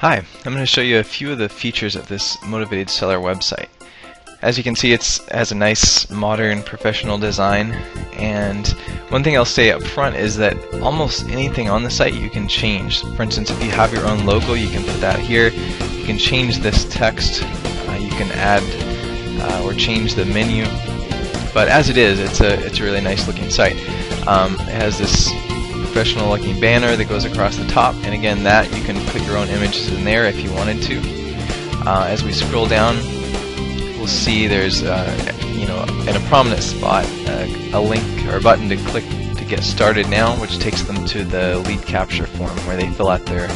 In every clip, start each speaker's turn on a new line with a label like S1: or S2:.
S1: Hi, I'm going to show you a few of the features of this Motivated Seller website. As you can see, it has a nice modern professional design, and one thing I'll say up front is that almost anything on the site you can change. For instance, if you have your own logo, you can put that here. You can change this text, you can add or change the menu, but as it is, it's a really nice looking site. It has this professional looking banner that goes across the top, and again, that you can put your own images in there if you wanted to. As we scroll down, we'll see there's in a prominent spot a link or a button to click to get started now, which takes them to the lead capture form where they fill out their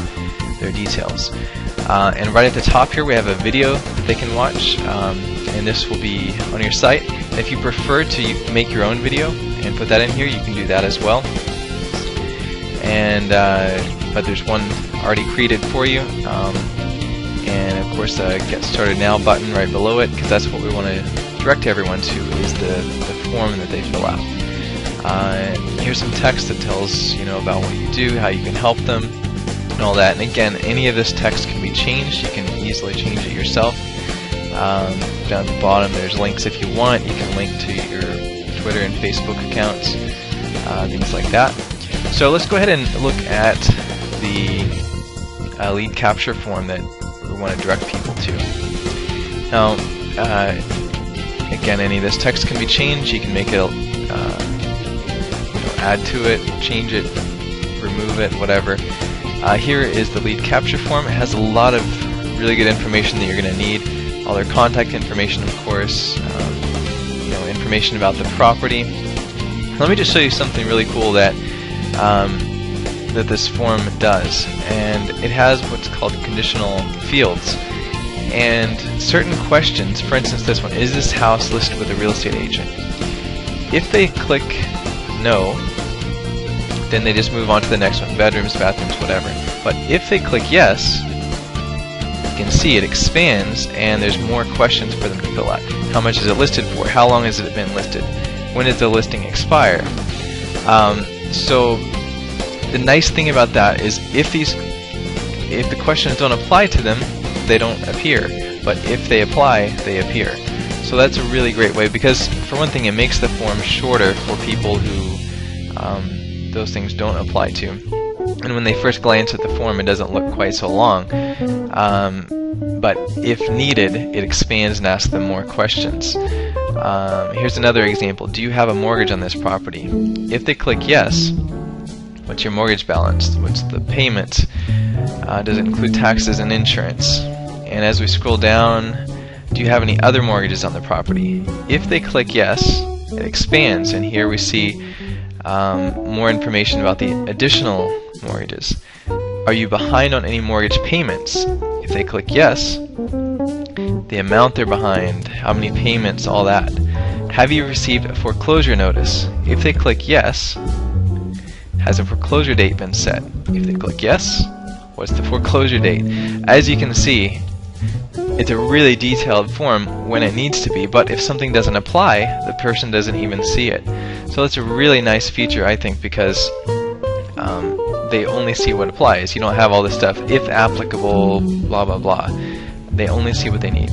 S1: details. And right at the top here we have a video that they can watch, and this will be on your site. And if you prefer to make your own video and put that in here, you can do that as well. And but there's one already created for you, and of course get started now button right below it, because that's what we want to direct everyone to, is the form that they fill out. Here's some text that tells about what you do, how you can help them, and all that. And again, any of this text can be changed. You can easily change it yourself. Down at the bottom there's links if you want. You can link to your Twitter and Facebook accounts, things like that. So let's go ahead and look at the lead capture form that we want to direct people to. Now, again, any of this text can be changed. You can make it, add to it, change it, remove it, whatever. Here is the lead capture form. It has a lot of really good information that you're going to need. All their contact information, of course, information about the property. Let me just show you something really cool that this form does, and it has what's called conditional fields, and certain questions. For instance, this one: is this house listed with a real estate agent? If they click no, then they just move on to the next one: bedrooms, bathrooms, whatever. But if they click yes, you can see it expands, and there's more questions for them to fill out. How much is it listed for? How long has it been listed? When does the listing expire? So the nice thing about that is if the questions don't apply to them, they don't appear. But if they apply, they appear. So that's a really great way, because for one thing, it makes the form shorter for people who those things don't apply to. And when they first glance at the form, it doesn't look quite so long. But if needed, it expands and asks them more questions. Here's another example. Do you have a mortgage on this property? If they click yes, what's your mortgage balance? What's the payment? Does it include taxes and insurance? And as we scroll down, do you have any other mortgages on the property? If they click yes, it expands, and here we see more information about the additional mortgages. Are you behind on any mortgage payments? If they click yes, the amount they're behind, how many payments, all that. Have you received a foreclosure notice? If they click yes, has a foreclosure date been set? If they click yes, what's the foreclosure date? As you can see, it's a really detailed form when it needs to be, but if something doesn't apply, the person doesn't even see it. So it's a really nice feature, I think, because they only see what applies. You don't have all this stuff, if applicable, blah blah blah. They only see what they need.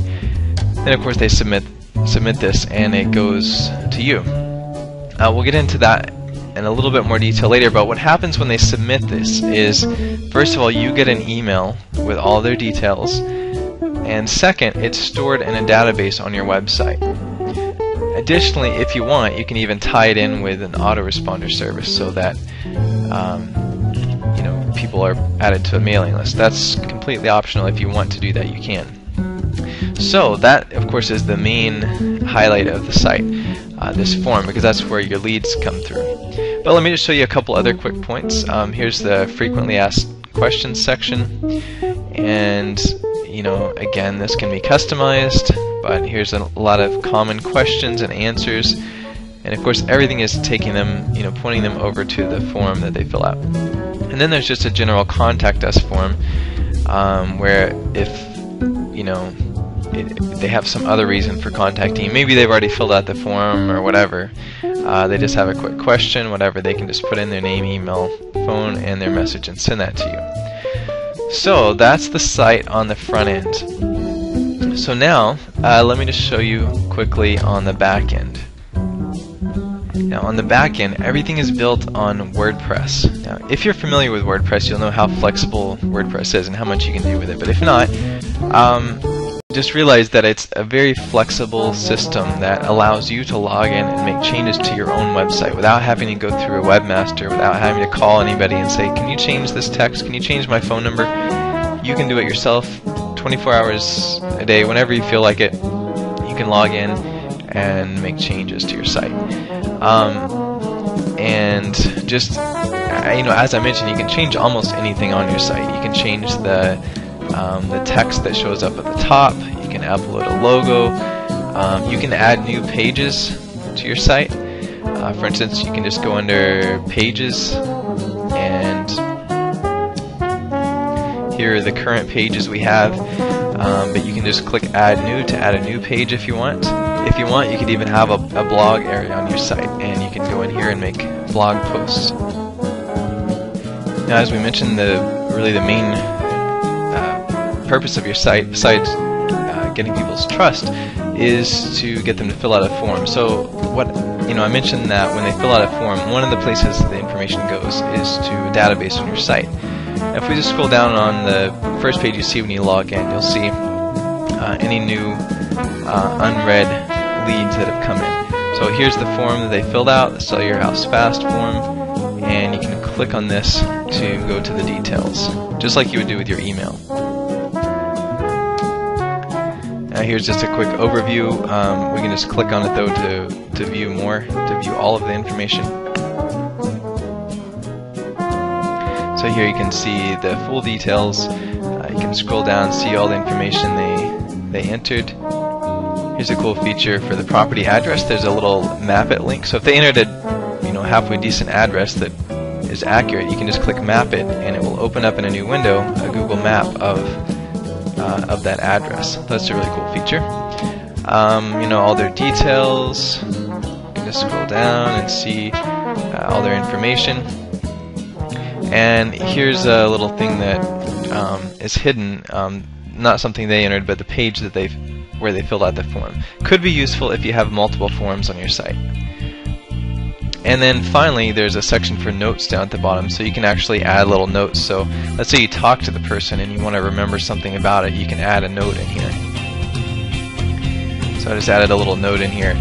S1: Then of course they submit this, and it goes to you. We'll get into that in a little bit more detail later, but what happens when they submit this is, first of all, you get an email with all their details, and second, it's stored in a database on your website. Additionally, if you want, you can even tie it in with an autoresponder service so that people are added to a mailing list. That's completely optional. If you want to do that, you can. So that, of course, is the main highlight of the site, this form, because that's where your leads come through. But let me just show you a couple other quick points. Here's the frequently asked questions section, and again, this can be customized, but here's a lot of common questions and answers, and of course everything is taking them, pointing them over to the form that they fill out. And then there's just a general contact us form, where if they have some other reason for contacting you, maybe they've already filled out the form or whatever, they just have a quick question, whatever, they can just put in their name, email, phone, and their message and send that to you. So that's the site on the front end. So now let me just show you quickly on the back end. Now on the back end, everything is built on WordPress. Now if you're familiar with WordPress, you'll know how flexible WordPress is and how much you can do with it. But if not, just realize that it's a very flexible system that allows you to log in and make changes to your own website without having to go through a webmaster, without having to call anybody and say, can you change this text, can you change my phone number? You can do it yourself 24 hours a day, whenever you feel like it. You can log in and make changes to your site. And just, as I mentioned, you can change almost anything on your site. You can change the text that shows up at the top. You can upload a logo. You can add new pages to your site. For instance, you can just go under Pages, and here are the current pages we have. But you can just click Add New to add a new page if you want. If you want, you could even have a blog area on your site, and you can go in here and make blog posts. Now, as we mentioned, really the main purpose of your site, besides getting people's trust, is to get them to fill out a form. So I mentioned that when they fill out a form, one of the places the information goes is to a database on your site. Now, if we just scroll down on the first page you see when you log in, you'll see any new unread leads that have come in. So here's the form that they filled out, the Sell Your House Fast form, and you can click on this to go to the details, just like you would do with your email. Here's just a quick overview. We can just click on it though to view more, to view all of the information. So here you can see the full details. You can scroll down, see all the information they entered. Here's a cool feature for the property address. There's a little map it link. So if they entered a halfway decent address that is accurate, you can just click Map It, and it will open up in a new window a Google map of that address. That's a really cool feature. All their details. You can just scroll down and see all their information. And here's a little thing that is hidden, not something they entered, but the page that where they filled out the form. Could be useful if you have multiple forms on your site. And then finally, there's a section for notes down at the bottom, so you can actually add little notes. So let's say you talk to the person and you want to remember something about it, you can add a note in here. So I just added a little note in here.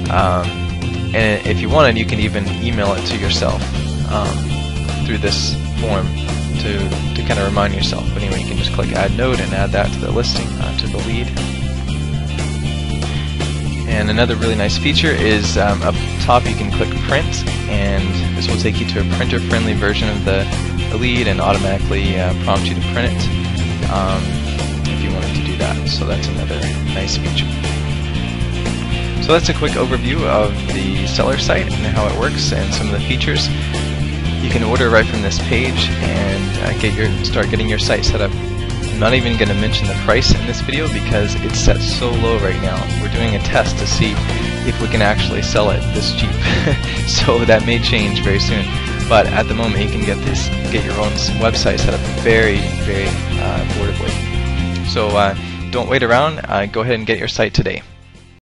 S1: And if you wanted, you can even email it to yourself through this form to kind of remind yourself. But anyway, you can just click Add Note and add that to the listing, to the lead. And another really nice feature is up top you can click Print, and this will take you to a printer-friendly version of the lead and automatically prompt you to print it if you wanted to do that. So that's another nice feature. So that's a quick overview of the seller site and how it works and some of the features. You can order right from this page and start getting your site set up. I'm not even going to mention the price in this video because it's set so low right now. We're doing a test to see if we can actually sell it this cheap. So that may change very soon. But at the moment, you can get your own website set up very, very affordably. So don't wait around. Go ahead and get your site today.